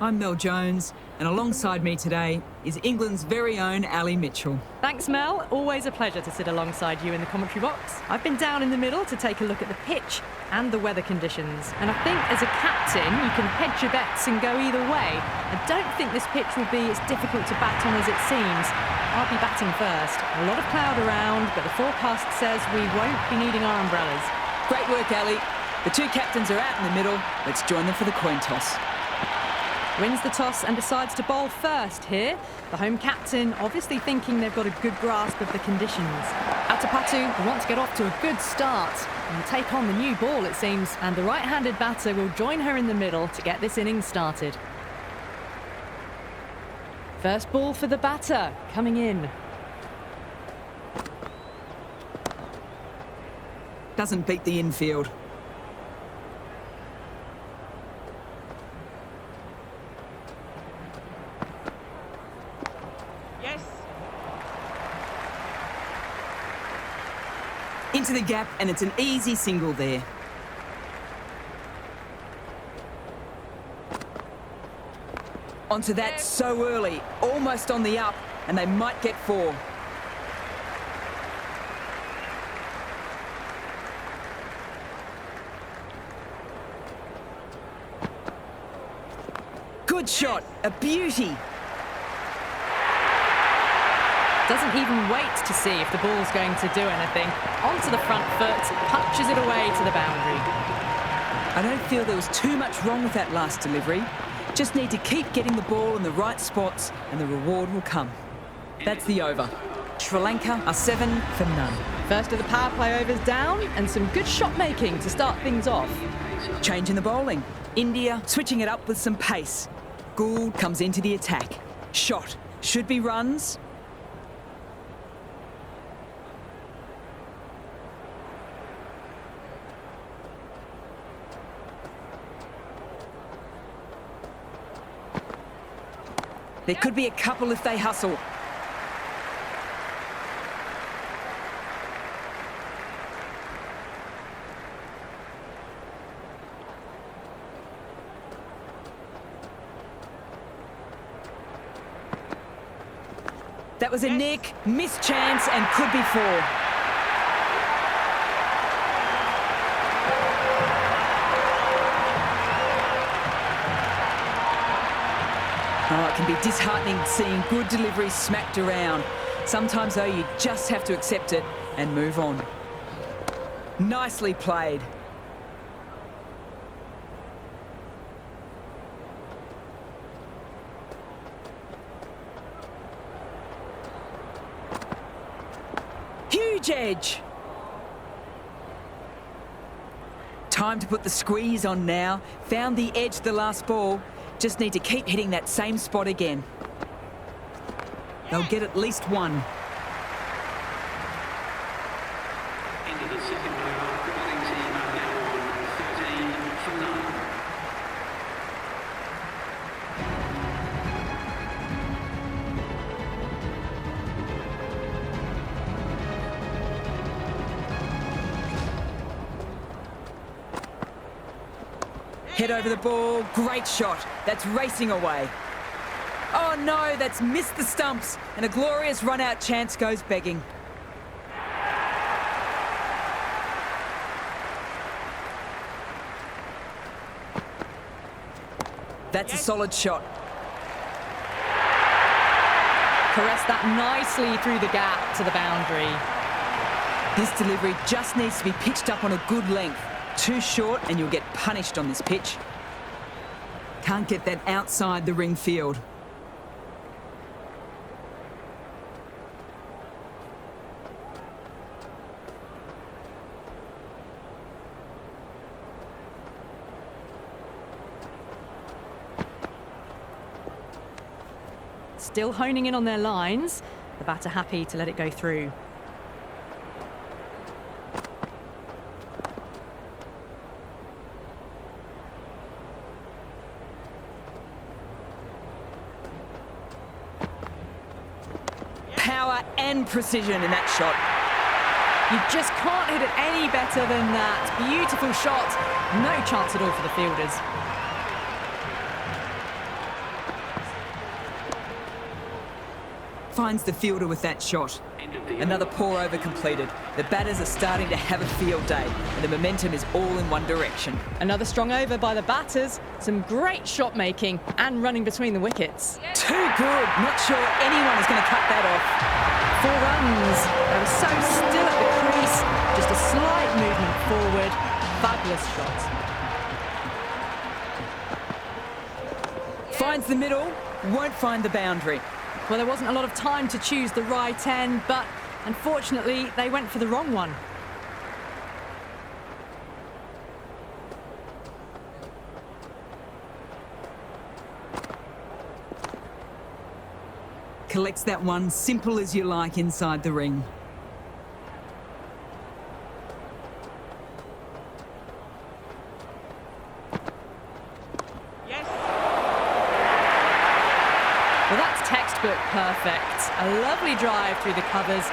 I'm Mel Jones, and alongside me today is England's very own Ali Mitchell. Thanks, Mel. Always a pleasure to sit alongside you in the commentary box. I've been down in the middle to take a look at the pitch and the weather conditions. And I think as a captain, you can hedge your bets and go either way. I don't think this pitch will be as difficult to bat on as it seems. I'll be batting first. A lot of cloud around, but the forecast says we won't be needing our umbrellas. Great work, Ali. The two captains are out in the middle. Let's join them for the coin toss. Wins the toss and decides to bowl first here. The home captain obviously thinking they've got a good grasp of the conditions. Athapaththu wants to get off to a good start and take on the new ball, it seems, and the right-handed batter will join her in the middle to get this innings started. First ball for the batter, coming in. Doesn't beat the infield. Into the gap, and it's an easy single there. Onto that so early, almost on the up, and they might get four. Good shot, a beauty. Doesn't even wait to see if the ball's going to do anything. Onto the front foot, punches it away to the boundary. I don't feel there was too much wrong with that last delivery. Just need to keep getting the ball in the right spots and the reward will come. That's the over. Sri Lanka are 7 for none. First of the power play overs down and some good shot making to start things off. Change in the bowling. India switching it up with some pace. Gould comes into the attack. Shot. Should be runs. There could be a couple if they hustle. That was a nick, missed chance, and could be four. Oh, it can be disheartening seeing good deliveries smacked around. Sometimes, though, you just have to accept it and move on. Nicely played. Huge edge. Time to put the squeeze on now. Found the edge the last ball. Just need to keep hitting that same spot again. They'll get at least one. Into the second over, the batting team are now on 13 for none. Head over the ball, great shot. That's racing away. Oh no, that's missed the stumps, and a glorious run-out chance goes begging. That's a solid shot. Caressed that nicely through the gap to the boundary. This delivery just needs to be pitched up on a good length. Too short and you'll get punished on this pitch. Can't get that outside the ring field. Still honing in on their lines. The batter happy to let it go through. Power and precision in that shot. You just can't hit it any better than that. Beautiful shot. No chance at all for the fielders. finds the fielder with that shot. Another poor over completed. The batters are starting to have a field day, and the momentum is all in one direction. Another strong over by the batters. Some great shot making and running between the wickets. Too good. Not sure anyone is going to cut that off. 4 runs. They were so still at the crease. Just a slight movement forward. Fabulous shot. Finds the middle, won't find the boundary. Well, there wasn't a lot of time to choose the right end, but unfortunately, they went for the wrong one. Collects that one, simple as you like, inside the ring. Well, that's textbook perfect. A lovely drive through the covers.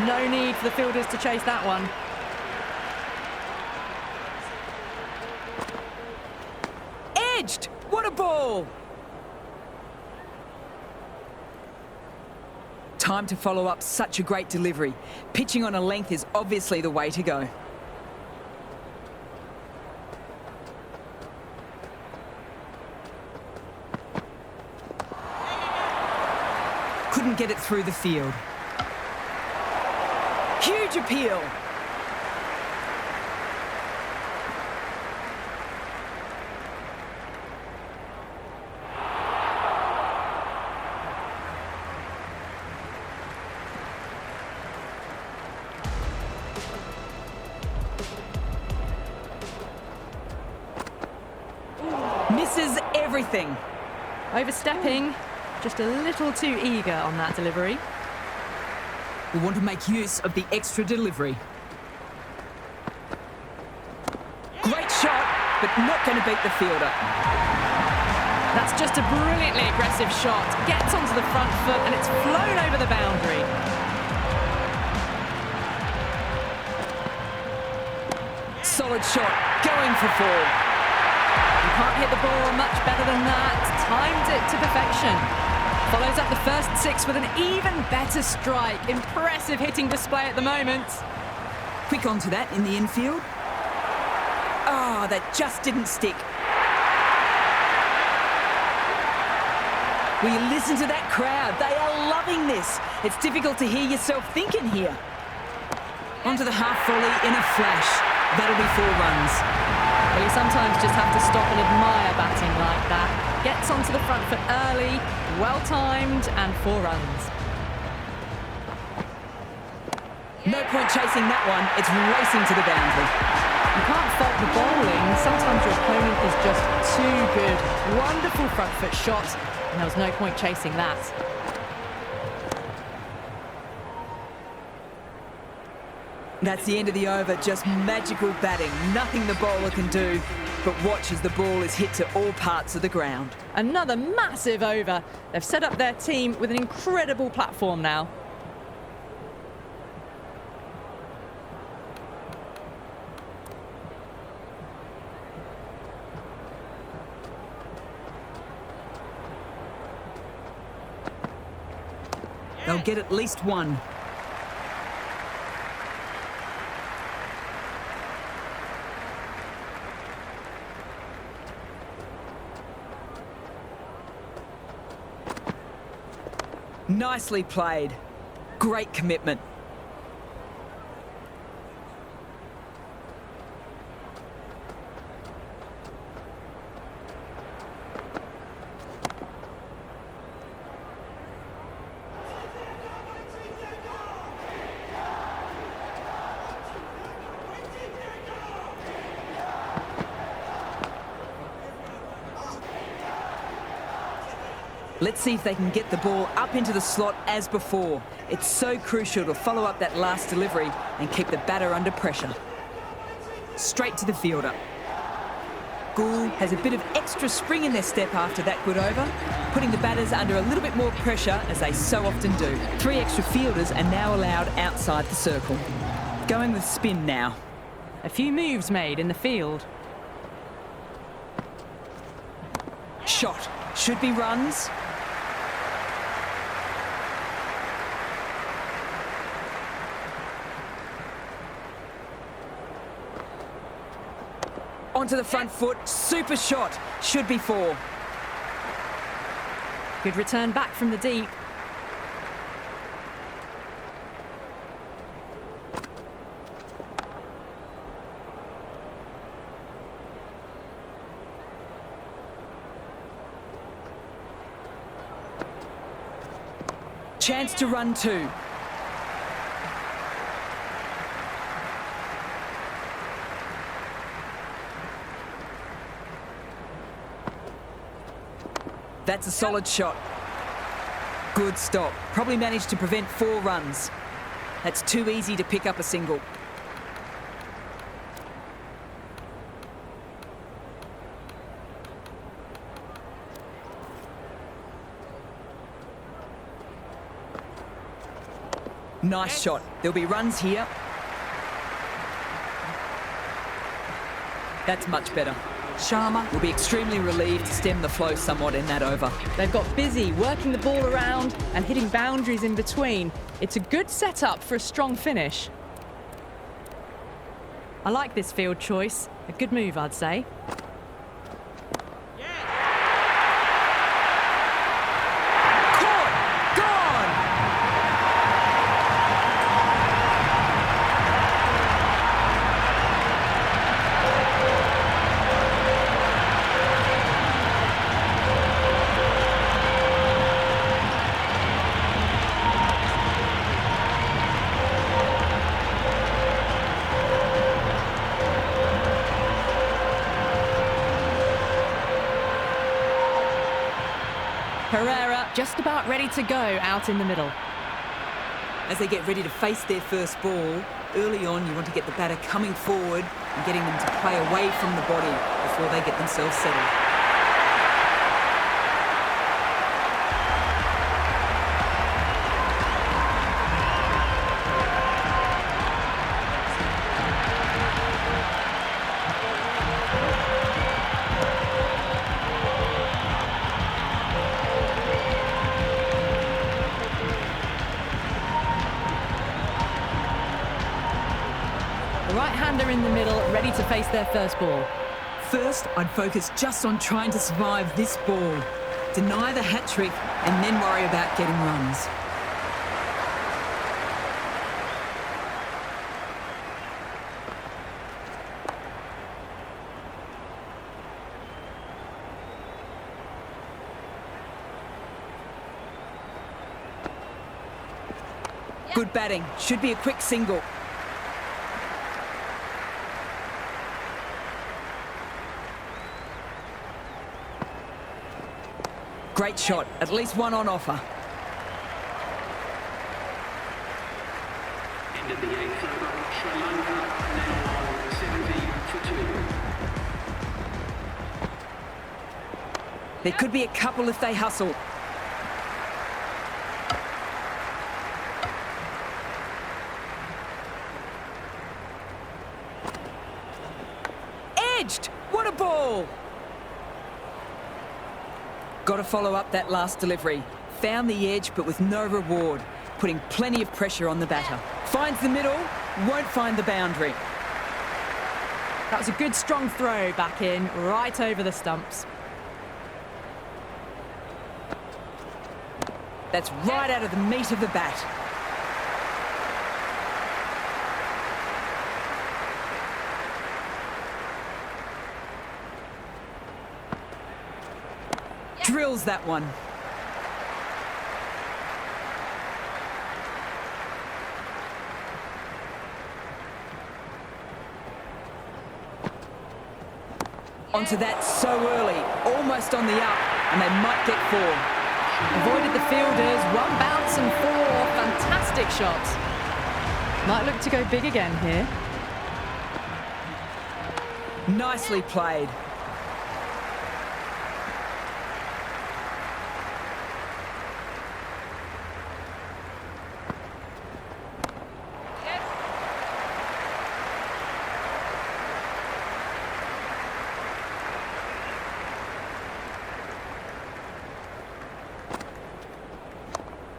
No need for the fielders to chase that one. Edged! What a ball! Time to follow up such a great delivery. Pitching on a length is obviously the way to go. Couldn't get it through the field. Huge appeal. Misses everything. Overstepping, just a little too eager on that delivery. We want to make use of the extra delivery. Great shot, but not going to beat the fielder. That's just a brilliantly aggressive shot. Gets onto the front foot and it's flown over the boundary. Solid shot, going for 4. You can't hit the ball much better than that. Timed it to perfection. Follows up the first 6 with an even better strike. Impressive hitting display at the moment. Quick onto that in the infield. Oh, that just didn't stick. Will you listen to that crowd? They are loving this. It's difficult to hear yourself thinking here. Onto the half volley in a flash. That'll be 4 runs. Well, you sometimes just have to stop and admire batting like that. Gets onto the front foot early, well-timed, and 4 runs. No point chasing that one. It's racing to the boundary. You can't fault the bowling. Sometimes your opponent is just too good. Wonderful front foot shot, and there was no point chasing that. That's the end of the over. Just magical batting. Nothing the bowler can do but watch as the ball is hit to all parts of the ground. Another massive over. They've set up their team with an incredible platform now. They'll get at least 1. Nicely played. Great commitment. Let's see if they can get the ball up into the slot as before. It's so crucial to follow up that last delivery and keep the batter under pressure. Straight to the fielder. Gould has a bit of extra spring in their step after that good over, putting the batters under a little bit more pressure as they so often do. 3 extra fielders are now allowed outside the circle. Going with spin now. A few moves made in the field. Shot. Should be runs. Onto the front foot, super shot. Should be 4. Good return back from the deep. Chance to run 2. That's a solid shot. Good stop. Probably managed to prevent 4 runs. That's too easy to pick up a single. Nice shot. There'll be runs here. That's much better. Sharma will be extremely relieved to stem the flow somewhat in that over. They've got busy working the ball around and hitting boundaries in between. It's a good setup for a strong finish. I like this field choice. A good move, I'd say. Just about ready to go out in the middle. As they get ready to face their first ball, early on you want to get the batter coming forward and getting them to play away from the body before they get themselves settled. Right-hander in the middle, ready to face their first ball. First, I'd focus just on trying to survive this ball. Deny the hat-trick and then worry about getting runs. Good batting. Should be a quick single. Great shot. At least one on offer. End of the 8th over. Sri Lanka now on 17 for 2. There could be a couple if they hustle. Edged! What a ball! Got to follow up that last delivery. Found the edge, but with no reward, putting plenty of pressure on the batter. Finds the middle, won't find the boundary. That was a good strong throw back in, right over the stumps. That's right out of the meat of the bat. Drills that one. Onto that so early, almost on the up, and they might get 4. Avoided the fielders, 1 bounce and 4. Fantastic shots. Might look to go big again here. Nicely played.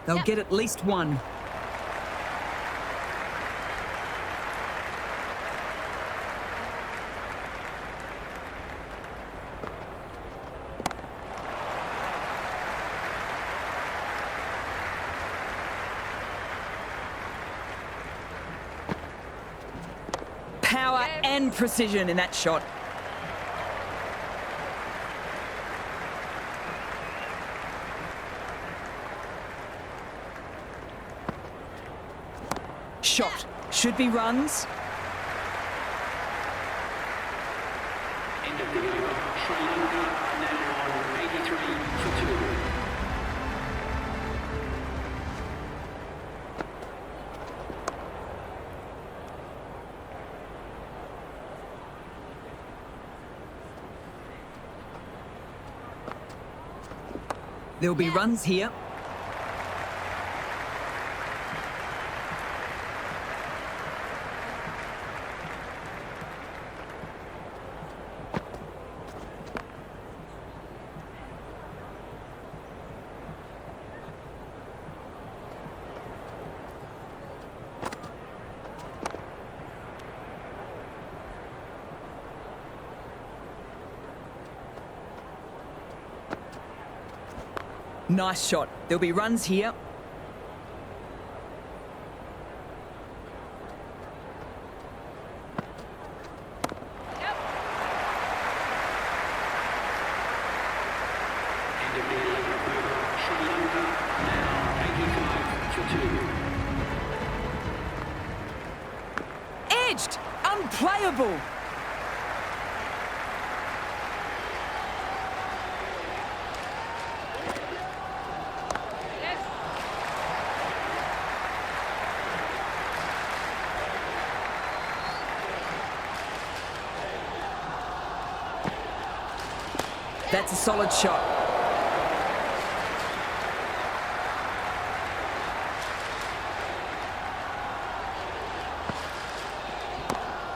They'll get at least 1. And precision in that shot. Shot. Should be runs. End of the over. Sri Lanka now on 83 for 2. There'll be runs here. Nice shot. There'll be runs here. End of the 11th over. Sri Lanka now 85 for 2. Edged! Unplayable! That's a solid shot.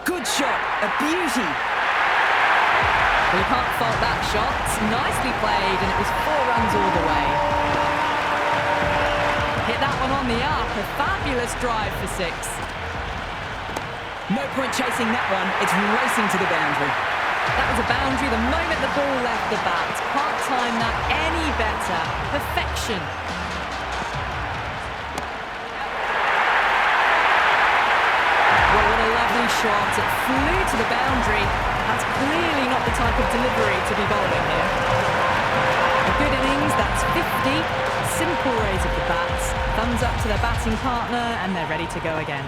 Good shot, a beauty. Well, you can't fault that shot. It's nicely played, and it was 4 runs all the way. Hit that one on the up. A fabulous drive for 6. No point chasing that one. It's racing to the boundary. That was a boundary the moment the ball left the bat. Can't time that any better. Perfection. Well, what a lovely shot. It flew to the boundary. That's clearly not the type of delivery to be bowling here. A good innings, that's 50. Simple raise of the bats. Thumbs up to their batting partner, and they're ready to go again.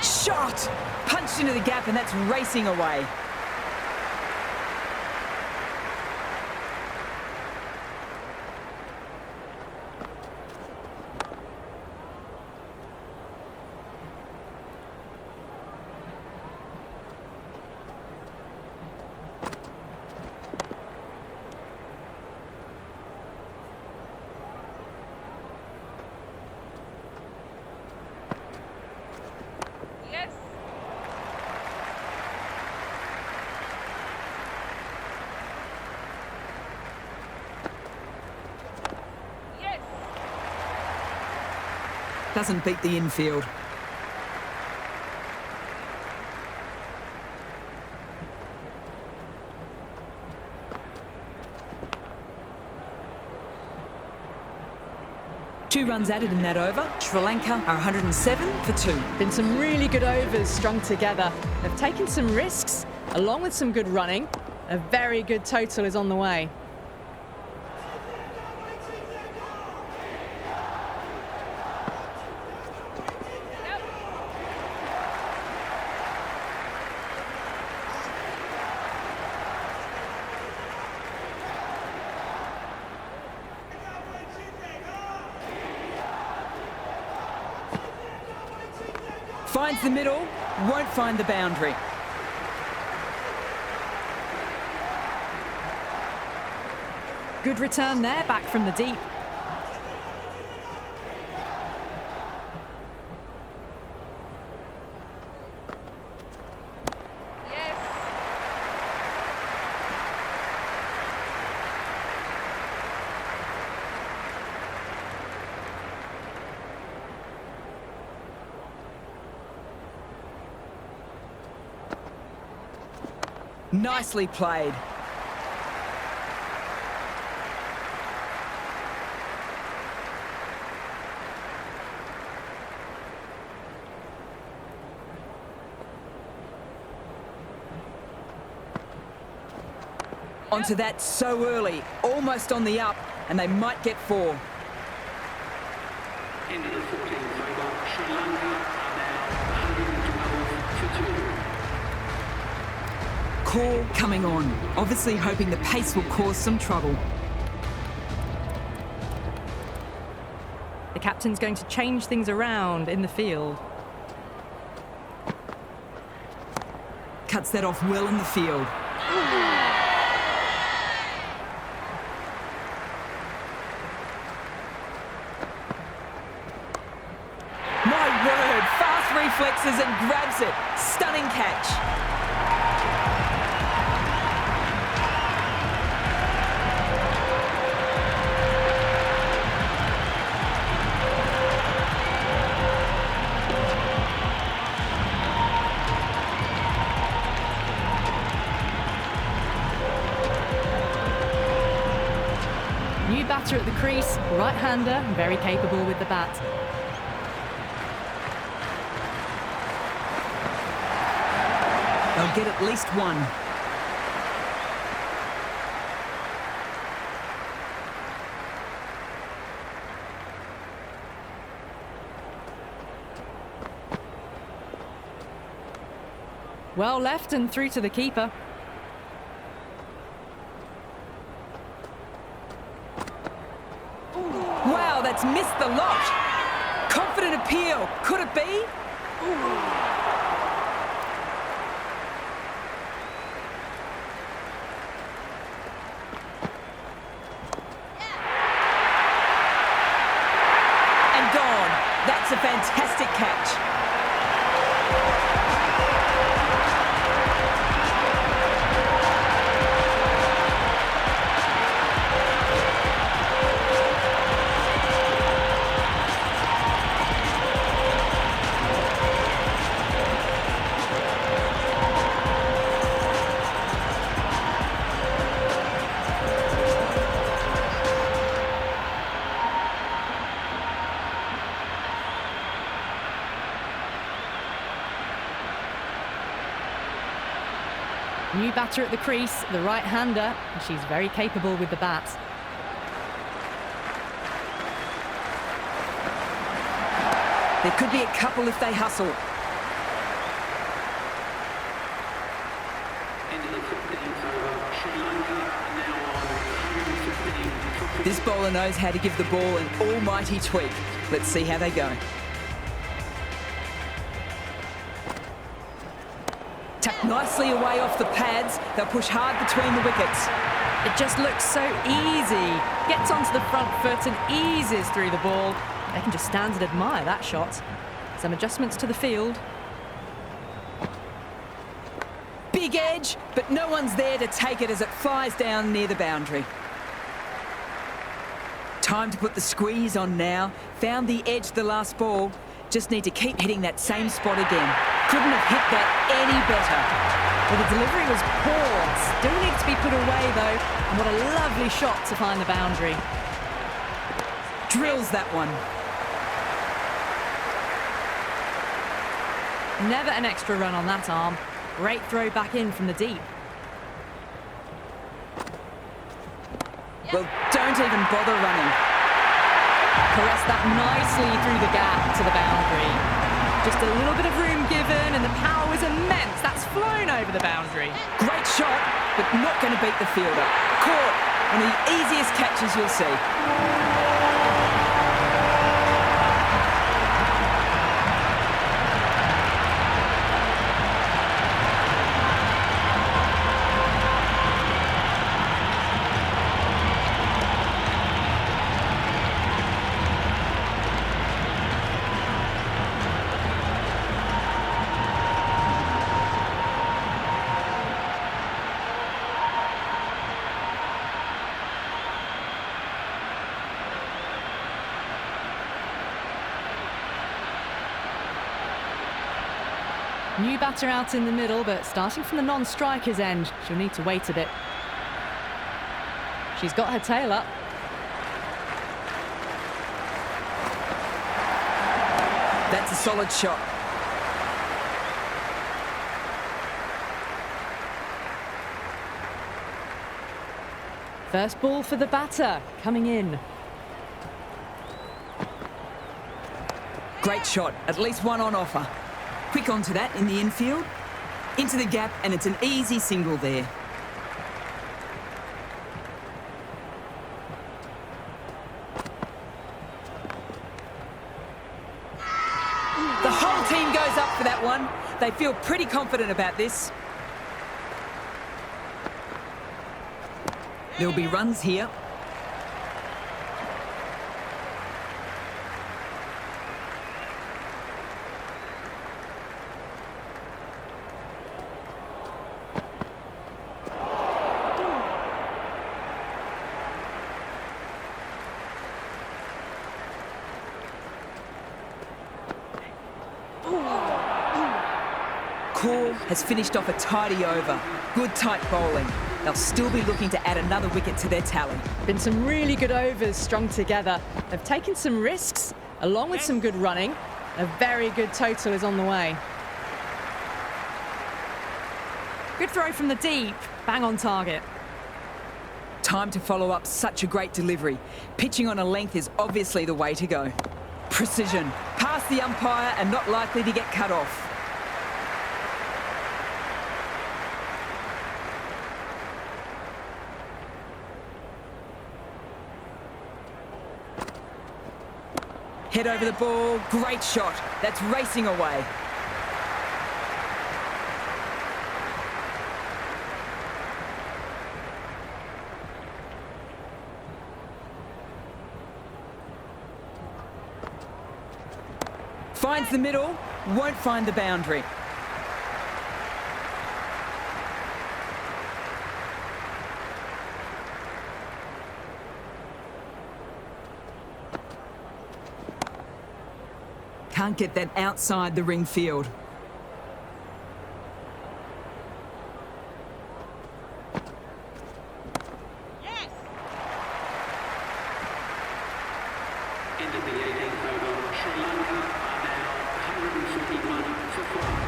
Shot! Punched into the gap, and that's racing away. Doesn't beat the infield. Two runs added in that over. Sri Lanka are 107 for 2. Been some really good overs strung together. They've taken some risks, along with some good running. A very good total is on the way. Finds the middle, won't find the boundary. Good return there, back from the deep. Nicely played. Onto that so early, almost on the up, and they might get 4. Into the 14th over, Sri Lanka are now 112 for 2. Kaur coming on, obviously hoping the pace will cause some trouble. The captain's going to change things around in the field. Cuts that off well in the field. My word, fast reflexes and grabs it. Stunning catch. New batter at the crease, right-hander, very capable with the bat. They'll get at least 1. Well left and through to the keeper. Wow, that's missed the lot. Confident appeal. Could it be? And gone. That's a fantastic catch. New batter at the crease, the right-hander, and she's very capable with the bat. There could be a couple if they hustle. Into the 15th over, Sri Lanka are now on 115 for 50. This bowler knows how to give the ball an almighty tweak. Let's see how they go. Tucked nicely away off the pads. They'll push hard between the wickets. It just looks so easy. Gets onto the front foot and eases through the ball. They can just stand and admire that shot. Some adjustments to the field. Big edge, but no one's there to take it as it flies down near the boundary. Time to put the squeeze on now. Found the edge the last ball. Just need to keep hitting that same spot again. Couldn't have hit that any better. Well, the delivery was poor. Still needs to be put away, though. And what a lovely shot to find the boundary. Drills that one. Never an extra run on that arm. Great throw back in from the deep. Well, don't even bother running. Caressed that nicely through the gap to the boundary. Just a little bit of room given, and the power was immense. That's flown over the boundary. Great shot, but not going to beat the fielder. Caught. One of the easiest catches you'll see. New batter out in the middle, but starting from the non-striker's end, she'll need to wait a bit. She's got her tail up. That's a solid shot. First ball for the batter, coming in. Great shot, at least one on offer. Quick onto that in the infield. Into the gap, and it's an easy single there. The whole team goes up for that one. They feel pretty confident about this. There'll be runs here. Kaur has finished off a tidy over. Good tight bowling. They'll still be looking to add another wicket to their tally. Been some really good overs strung together. They've taken some risks, along with some good running. A very good total is on the way. Good throw from the deep, bang on target. Time to follow up such a great delivery. Pitching on a length is obviously the way to go. Precision, past the umpire and not likely to get cut off. Head over the ball, great shot. That's racing away. Finds the middle, won't find the boundary. Can't get that outside the ring field. Yes. End of the 18th over. Sri Lanka are now 141 for 5.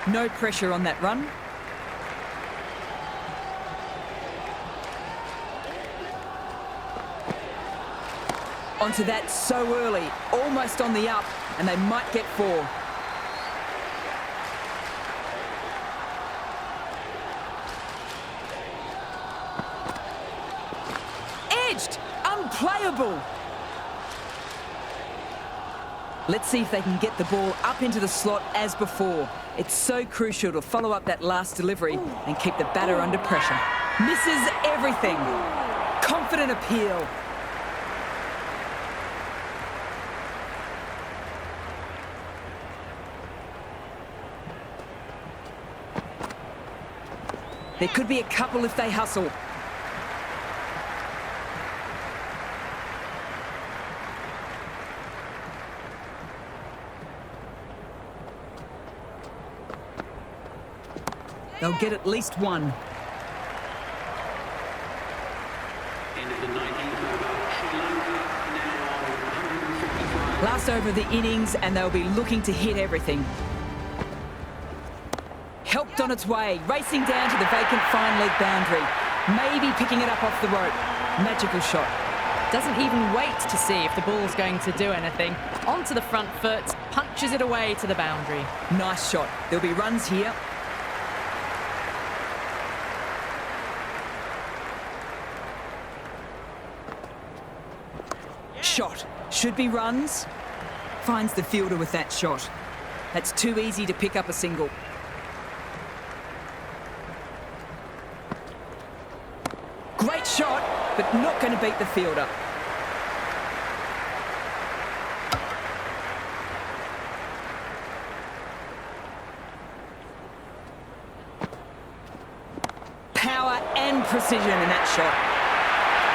No pressure on that run. Onto that so early, almost on the up, and they might get 4. Edged! Unplayable! Let's see if they can get the ball up into the slot as before. It's so crucial to follow up that last delivery and keep the batter under pressure. Misses everything. Confident appeal. There could be a couple if they hustle. They'll get at least one. End of the 19th over. Sri Lanka now on 155. Last over of the innings, and they'll be looking to hit everything. Helped on its way, racing down to the vacant fine leg boundary. Maybe picking it up off the rope. Magical shot. Doesn't even wait to see if the ball's going to do anything. Onto the front foot, punches it away to the boundary. Nice shot. There'll be runs here. Shot. Should be runs. Finds the fielder with that shot. That's too easy to pick up a single. Great shot, but not going to beat the fielder. Power and precision in that shot.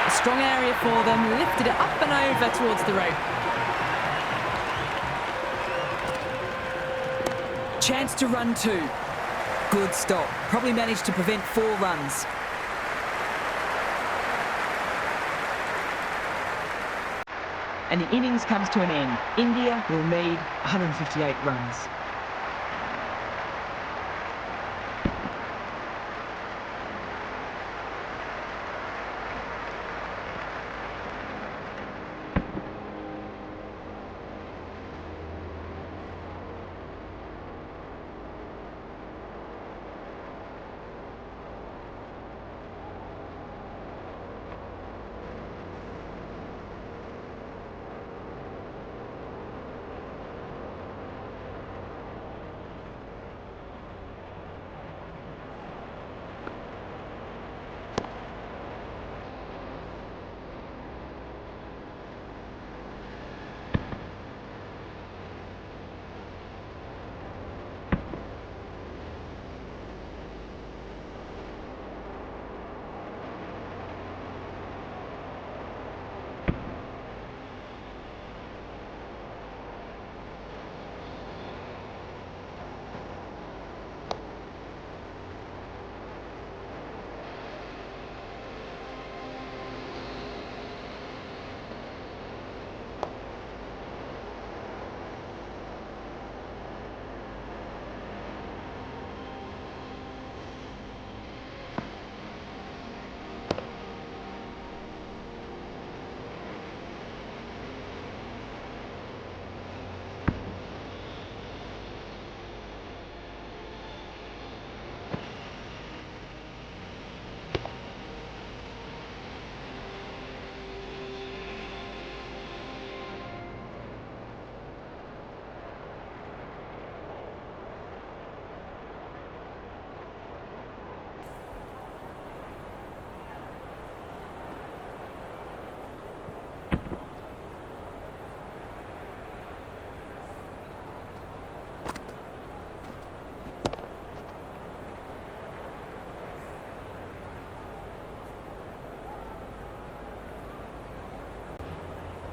A strong area for them, lifted it up and over towards the rope. Chance to run 2. Good stop. Probably managed to prevent 4 runs. and the innings comes to an end. India will need 158 runs.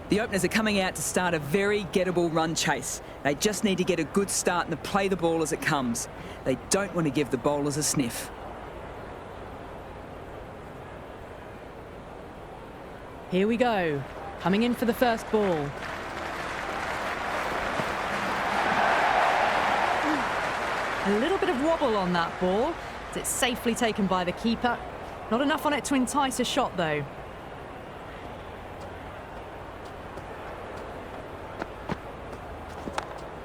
The openers are coming out to start a very gettable run chase. They just need to get a good start and to play the ball as it comes. They don't want to give the bowlers a sniff. Here we go. Coming in for the first ball. A little bit of wobble on that ball, as it's safely taken by the keeper. Not enough on it to entice a shot, though.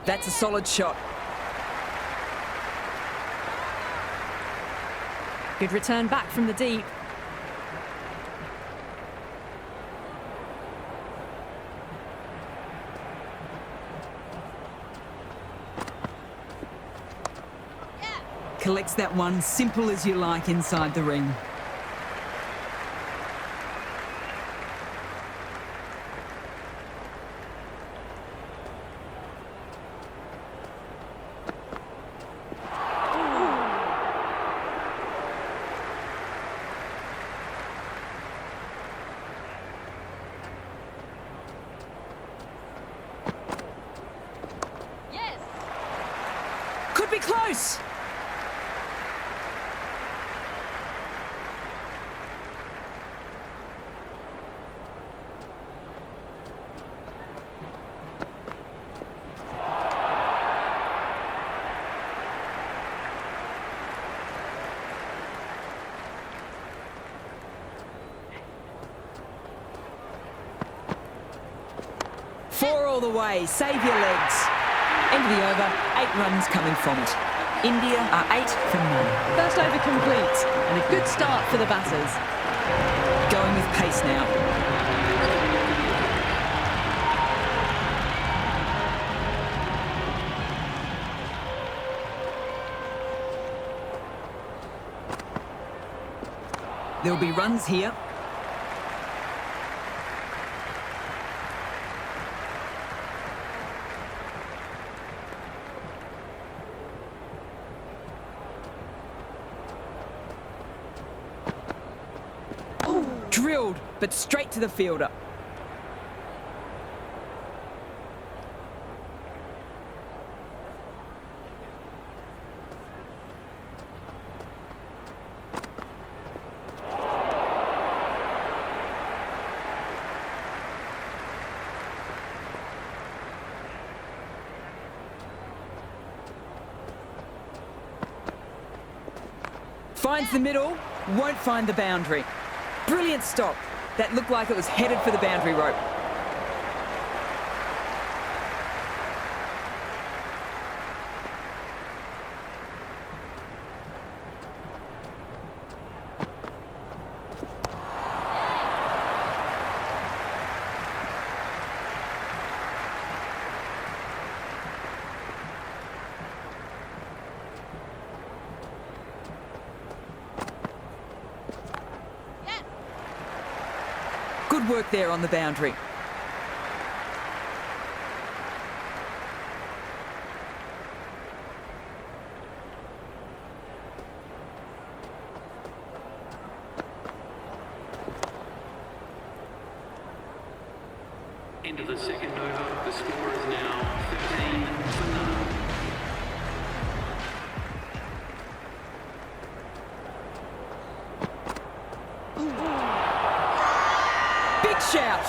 That's a solid shot. Good return back from the deep. Collects that one, simple as you like, inside the ring. Could be close. Four all the way. Save your legs. End of the over, 8 runs coming from it. India are 8 for none. First over complete, and a good start for the batters. Going with pace now. There'll be runs here. Drilled, but straight to the fielder. Finds the middle, won't find the boundary. Brilliant stop. That looked like it was headed for the boundary rope. Good work there on the boundary. Into the second over, the score is now 13 for none. Big shout.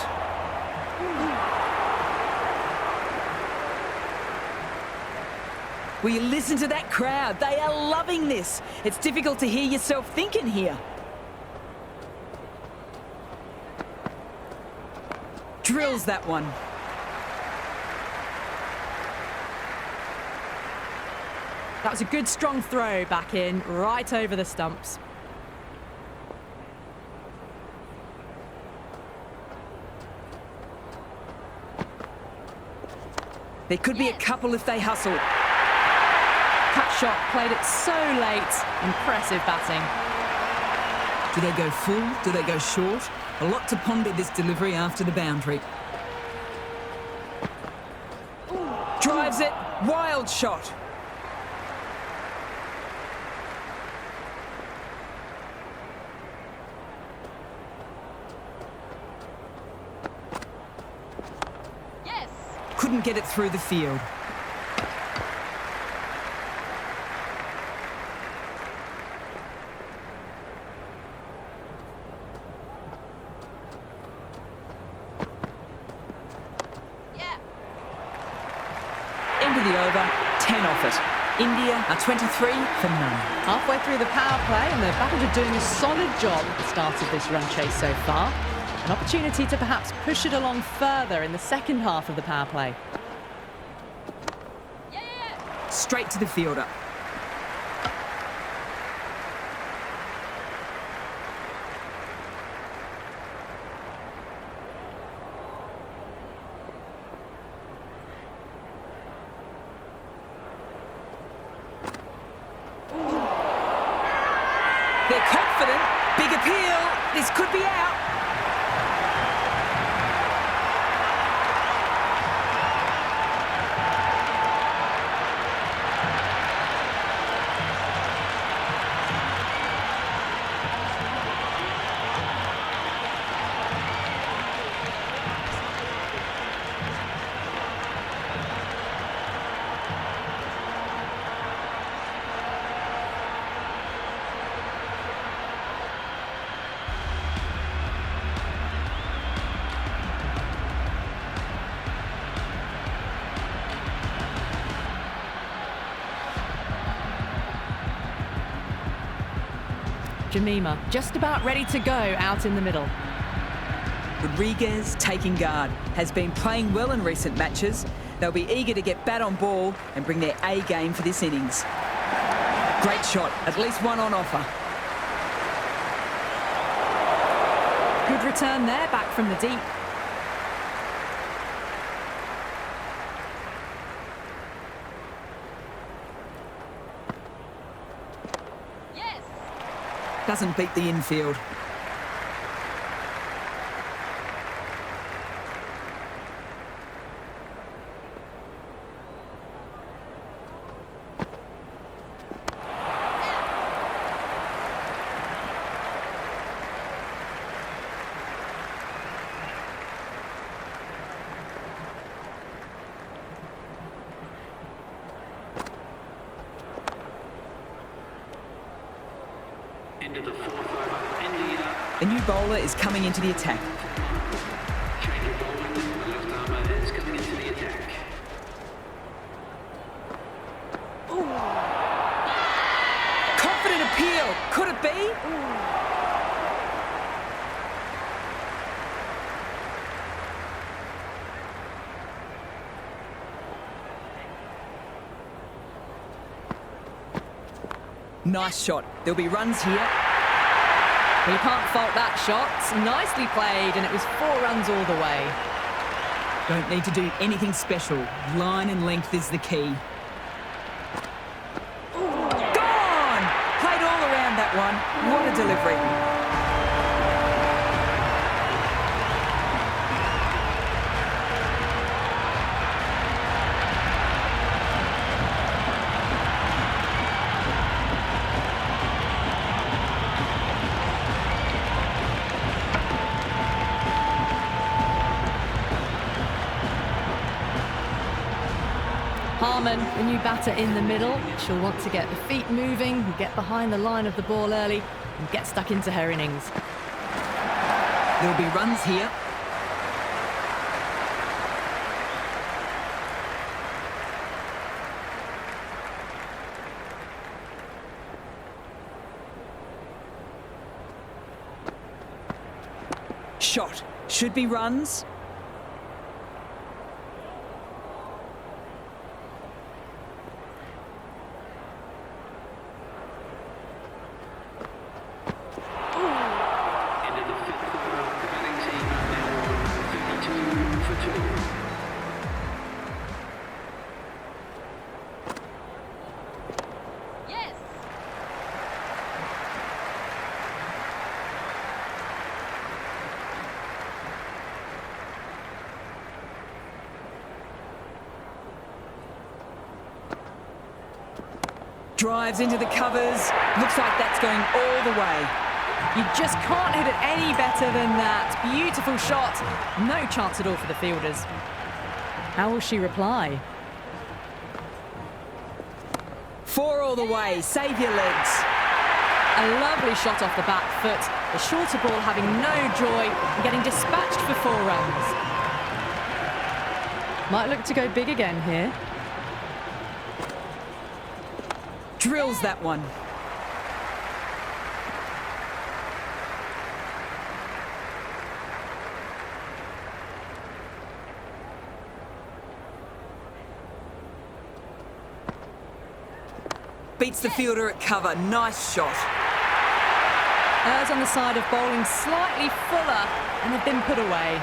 Will you listen to that crowd? They are loving this. It's difficult to hear yourself thinking here. Drills that one. That was a good strong throw back in, right over the stumps. There could be a couple if they hustle. Cut shot, played it so late. Impressive batting. Do they go full? Do they go short? A lot to ponder this delivery after the boundary. Drives it. Wild shot. Couldn't get it through the field. End of the over, 10 off it. India are 23 for none. Halfway through the power play and the Battle are doing a solid job at the start of this run chase so far. An opportunity to perhaps push it along further in the second half of the power play. Straight to the fielder. They're confident. Big appeal. This could be out. Jemima just about ready to go out in the middle. Rodriguez taking guard. Has been playing well in recent matches. They'll be eager to get bat on ball and bring their A game for this innings. Great shot. At least one on offer. Good return there, back from the deep. Doesn't beat the infield. Into the fourth over, India. A new bowler is coming into the attack. Change of bowling, the left armour is coming into the attack. Confident appeal. Could have be? Nice shot. There'll be runs here. Well, you can't fault that shot. Nicely played, and it was 4 runs all the way. Don't need to do anything special. Line and length is the key. Gone! Played all around that one. What a delivery. Harman, the new batter in the middle. She'll want to get the feet moving, get behind the line of the ball early, and get stuck into her innings. There'll be runs here. Shot. Should be runs. Drives into the covers. Looks like that's going all the way. You just can't hit it any better than that. Beautiful shot. No chance at all for the fielders. How will she reply? 4 all the way. Save your legs. A lovely shot off the back foot. The shorter ball having no joy and getting dispatched for 4 runs. Might look to go big again here. Drills that one. Beats the fielder at cover. Nice shot. Hers on the side of bowling slightly fuller and have been put away.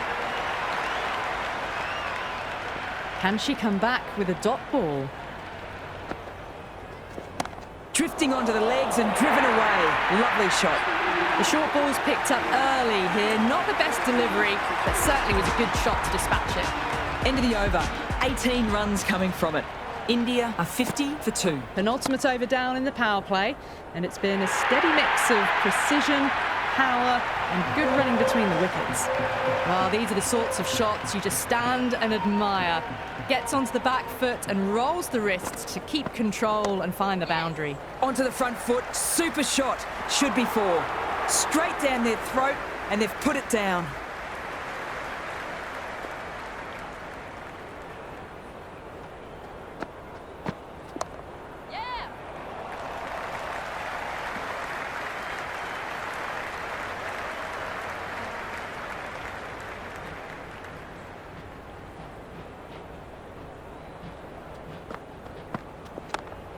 Can she come back with a dot ball? Drifting onto the legs and driven away. Lovely shot. The short ball's picked up early here. Not the best delivery, but certainly was a good shot to dispatch it. End of the over. 18 runs coming from it. India are 50 for 2. Penultimate over down in the power play, and it's been a steady mix of precision, power, and good running between the wickets. Well, these are the sorts of shots you just stand and admire. Gets onto the back foot and rolls the wrists to keep control and find the boundary. Onto the front foot. Super shot. Should be 4. Straight down their throat, and they've put it down.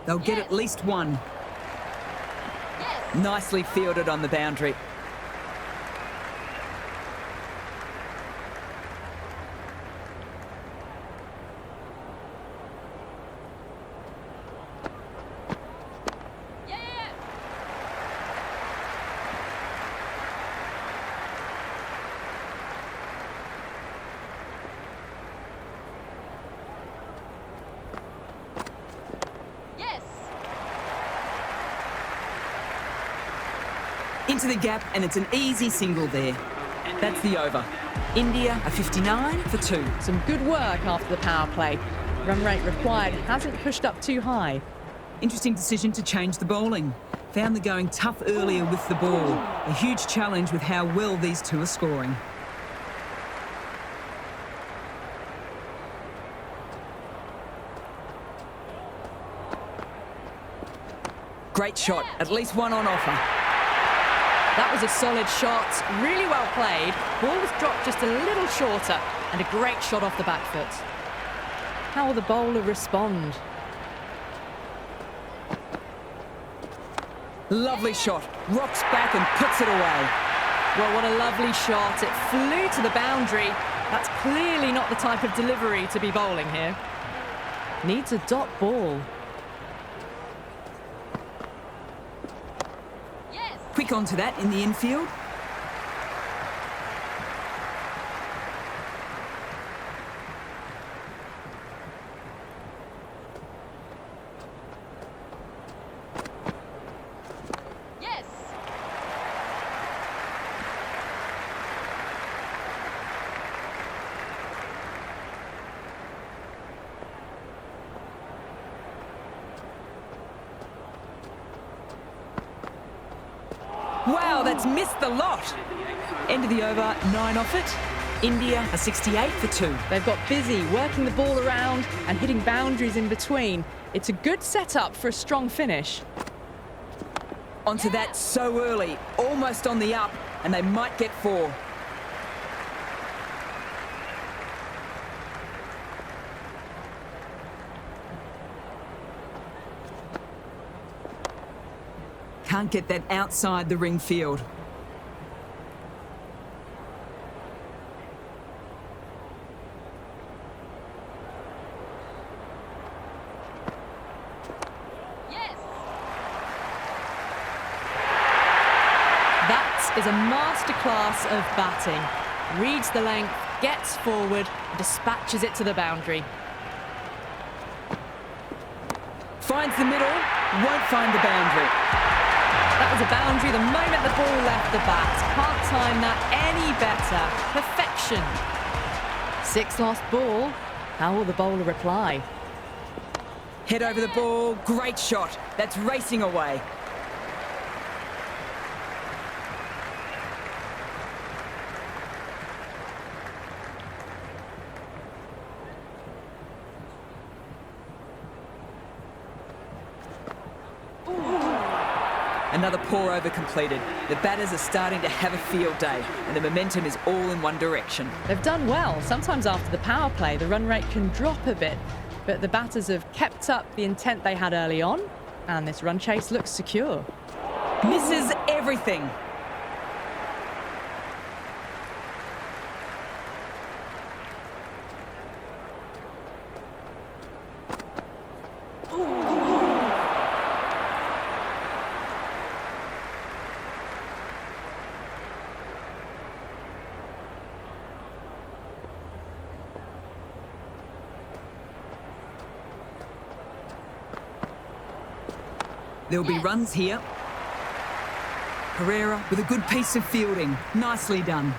They'll get at least 1. Nicely fielded on the boundary. Into the gap, and it's an easy single there. That's the over. India are 59 for 2. Some good work after the power play. Run rate required hasn't pushed up too high. Interesting decision to change the bowling. Found the going tough earlier with the ball. A huge challenge with how well these two are scoring. Great shot. At least 1 on offer. That was a solid shot, really well played. Ball was dropped just a little shorter, and a great shot off the back foot. How will the bowler respond? Lovely shot. Rocks back and puts it away. Well, what a lovely shot. It flew to the boundary. That's clearly not the type of delivery to be bowling here. Needs a dot ball. Quick onto that in the infield. Wow, that's missed the lot. End of the over, 9 off it. India are 68 for 2. They've got busy working the ball around and hitting boundaries in between. It's a good setup for a strong finish. Onto that so early, almost on the up, and they might get 4. Can't get that outside the ring field. That is a masterclass of batting. Reads the length, gets forward, dispatches it to the boundary. Finds the middle, won't find the boundary. That was a boundary the moment the ball left the bat. Can't time that any better. Perfection. 6 last ball. How will the bowler reply? Head over the ball, great shot. That's racing away. Another poor over completed. The batters are starting to have a field day, and the momentum is all in one direction. They've done well. Sometimes after the power play, the run rate can drop a bit, but the batters have kept up the intent they had early on, and this run chase looks secure. Misses everything. There'll be runs here. Pereira with a good piece of fielding. Nicely done.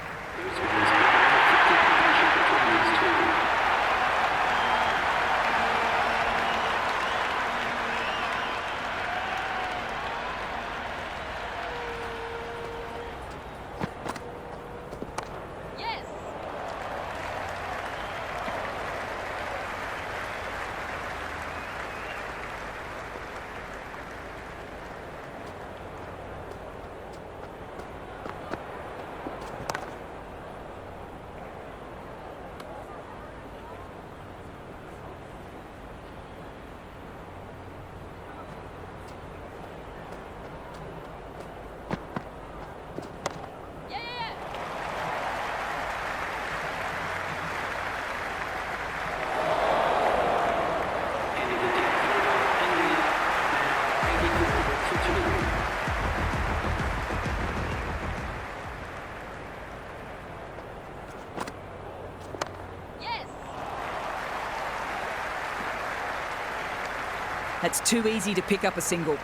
That's too easy to pick up a single.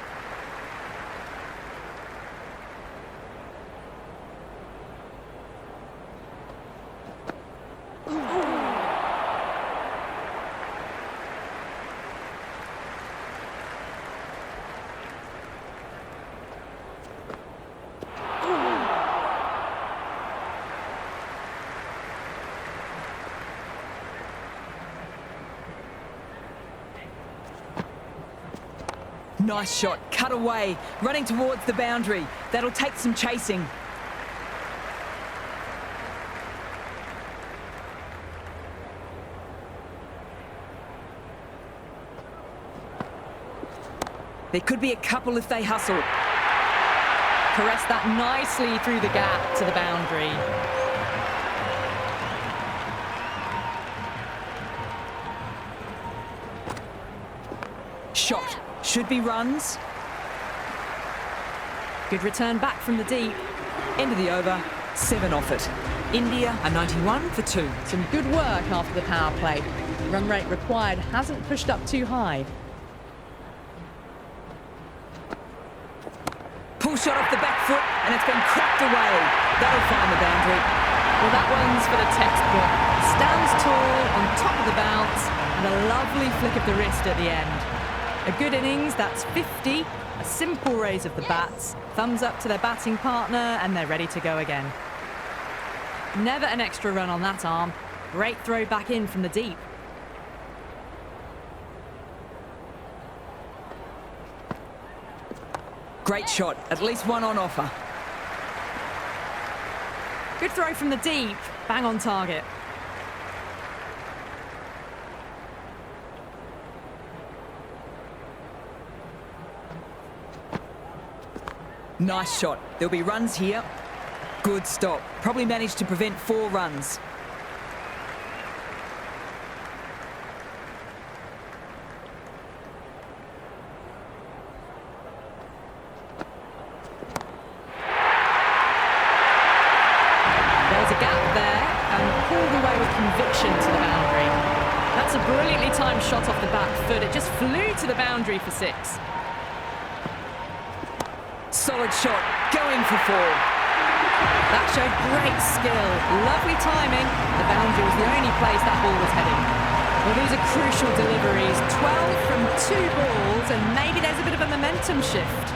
Nice shot, cut away, running towards the boundary. That'll take some chasing. There could be a couple if they hustle. Caressed that nicely through the gap to the boundary. Shot. Should be runs. Good return back from the deep. End of the over. 7 off it. India are 91 for 2. Some good work after the power play. Run rate required hasn't pushed up too high. Pull shot off the back foot and it's been cracked away. That'll find the boundary. Well, that one's for the textbook. Stands tall on top of the bounce and a lovely flick of the wrist at the end. A good innings, that's 50. A simple raise of the bats. Thumbs up to their batting partner and they're ready to go again. Never an extra run on that arm. Great throw back in from the deep. Great shot, at least one on offer. Good throw from the deep, bang on target. Nice shot. There'll be runs here. Good stop. Probably managed to prevent 4 runs. There's a gap there and pulled away with conviction to the boundary. That's a brilliantly timed shot off the back foot. It just flew to the boundary for 6. Solid shot, going for 4. That showed great skill, lovely timing. The boundary was the only place that ball was heading. Well, these are crucial deliveries. 12 from 2 balls, and maybe there's a bit of a momentum shift.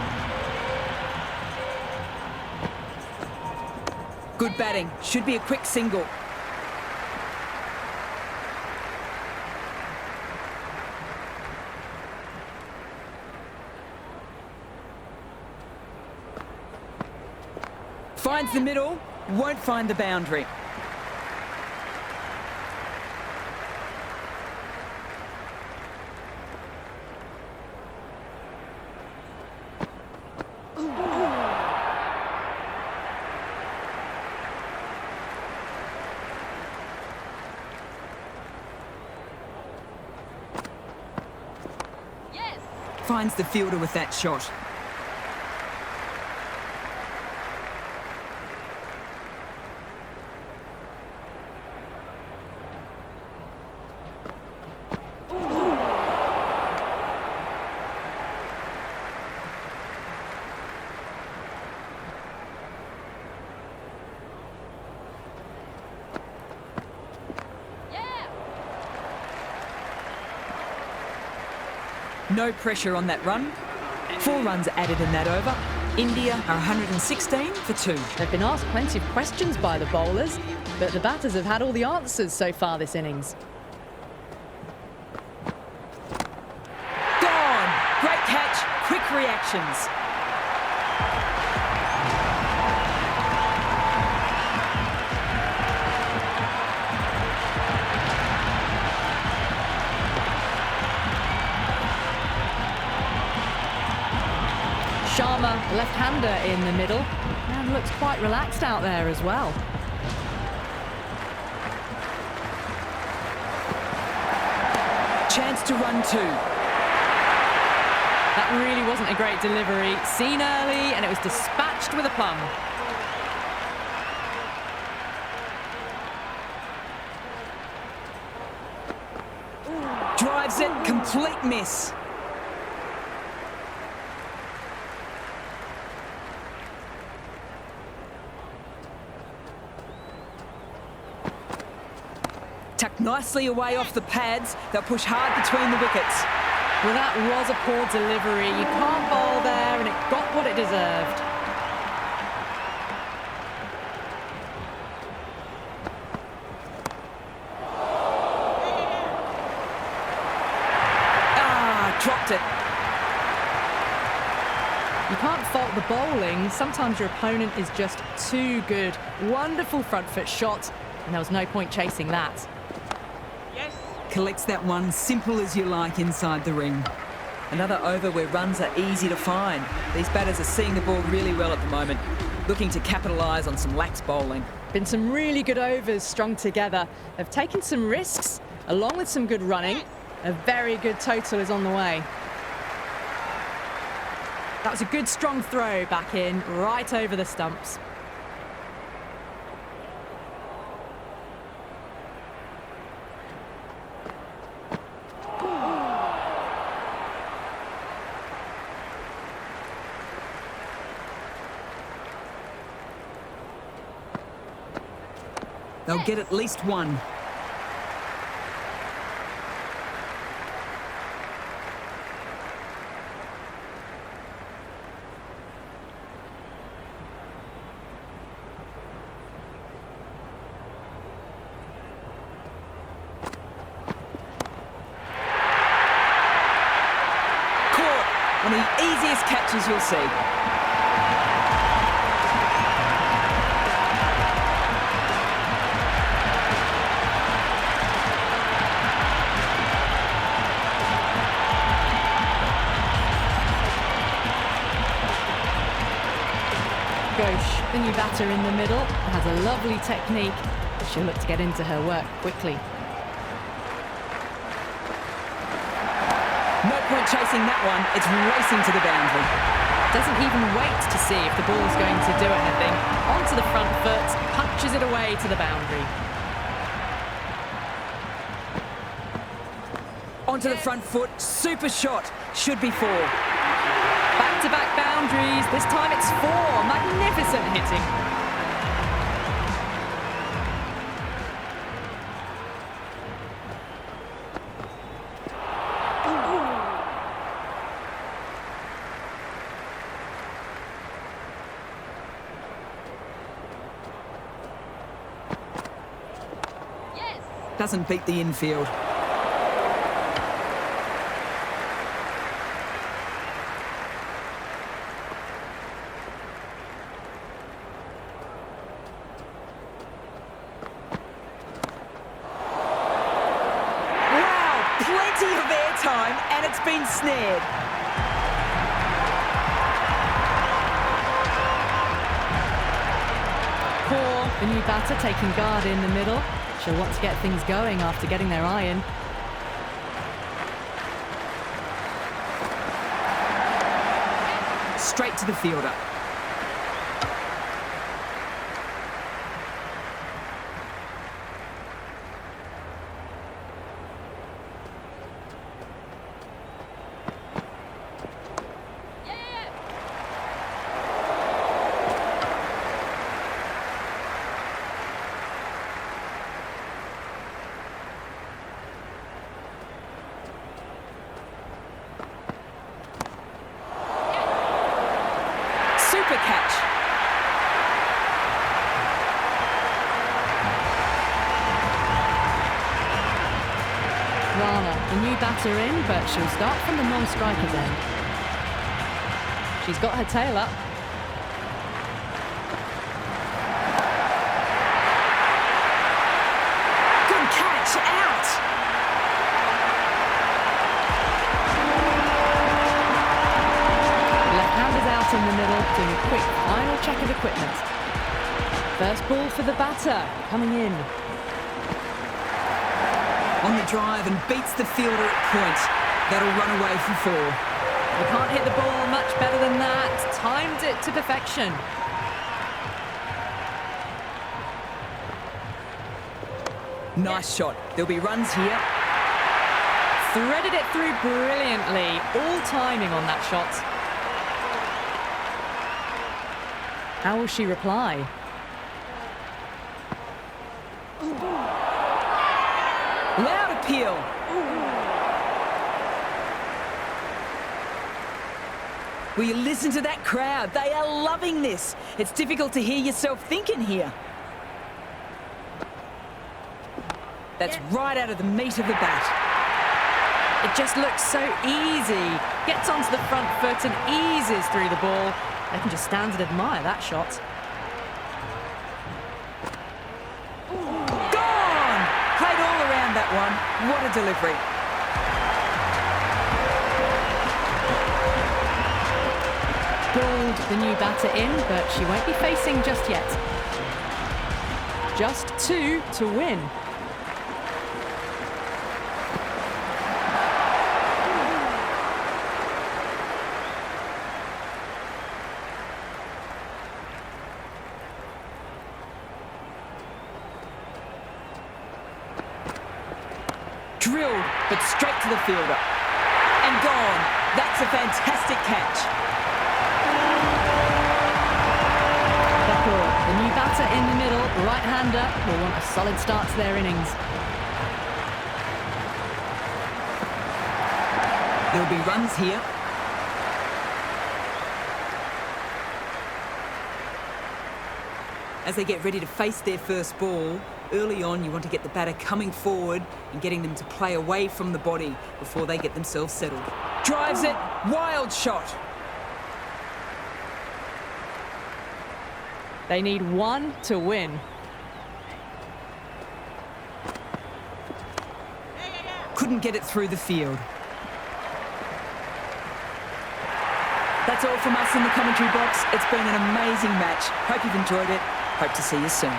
Good batting, should be a quick single. Finds the middle, won't find the boundary. Yes. Finds the fielder with that shot. No pressure on that run. 4 runs added in that over. India are 116 for 2. They've been asked plenty of questions by the bowlers, but the batters have had all the answers so far this innings. Gone! Great catch, quick reactions. Sharma, left-hander in the middle, and looks quite relaxed out there as well. Chance to run 2. That really wasn't a great delivery. Seen early, and it was dispatched with a plum. Drives it, complete miss. Tucked nicely away off the pads. They'll push hard between the wickets. Well, that was a poor delivery. You can't bowl there, and it got what it deserved. Dropped it. You can't fault the bowling. Sometimes your opponent is just too good. Wonderful front foot shot, and there was no point chasing that. Collects that one, simple as you like, inside the ring. Another over where runs are easy to find. These batters are seeing the ball really well at the moment, looking to capitalise on some lax bowling. Been some really good overs strung together. They've taken some risks, along with some good running. A very good total is on the way. That was a good strong throw back in, right over the stumps. They'll get at least one. Caught. One of the easiest catches you'll see. The new batter in the middle has a lovely technique. She'll look to get into her work quickly. No point chasing that one. It's racing to the boundary. Doesn't even wait to see if the ball's going to do anything. Onto the front foot, punches it away to the boundary. Onto the front foot, super shot. Should be four. Back-to-back boundaries. This time it's four. Magnificent hitting. Doesn't beat the infield. And it's been snared. Kaur, the new batter, taking guard in the middle. She'll want to get things going after getting their iron. Straight to the fielder. Super catch. Rana, the new batter in, but she'll start from the non-striker's end. She's got her tail up. Good catch, out. Left-handers out in the middle, doing a quick final check of equipment. First ball for the batter, coming in. On the drive and beats the fielder at point. That'll run away for four. You can't hit the ball much better than that. Timed it to perfection. Nice shot. There'll be runs here. Threaded it through brilliantly. All timing on that shot. How will she reply? Loud appeal. Will you listen to that crowd? They are loving this. It's difficult to hear yourself thinking here. That's right out of the meat of the bat. It just looks so easy. Gets onto the front foot and eases through the ball. They can just stand and admire that shot. Gone! Played all around that one. What a delivery. Balled the new batter in, but she won't be facing just yet. Just 2 to win. Drilled, but straight to the fielder. And gone. That's a fantastic catch. The new batter in the middle, right-hander, will want a solid start to their innings. There'll be runs here. As they get ready to face their first ball, early on you want to get the batter coming forward and getting them to play away from the body before they get themselves settled. Drives it, wild shot. They need 1 to win. Couldn't get it through the field. That's all from us in the commentary box. It's been an amazing match. Hope you've enjoyed it. Hope to see you soon.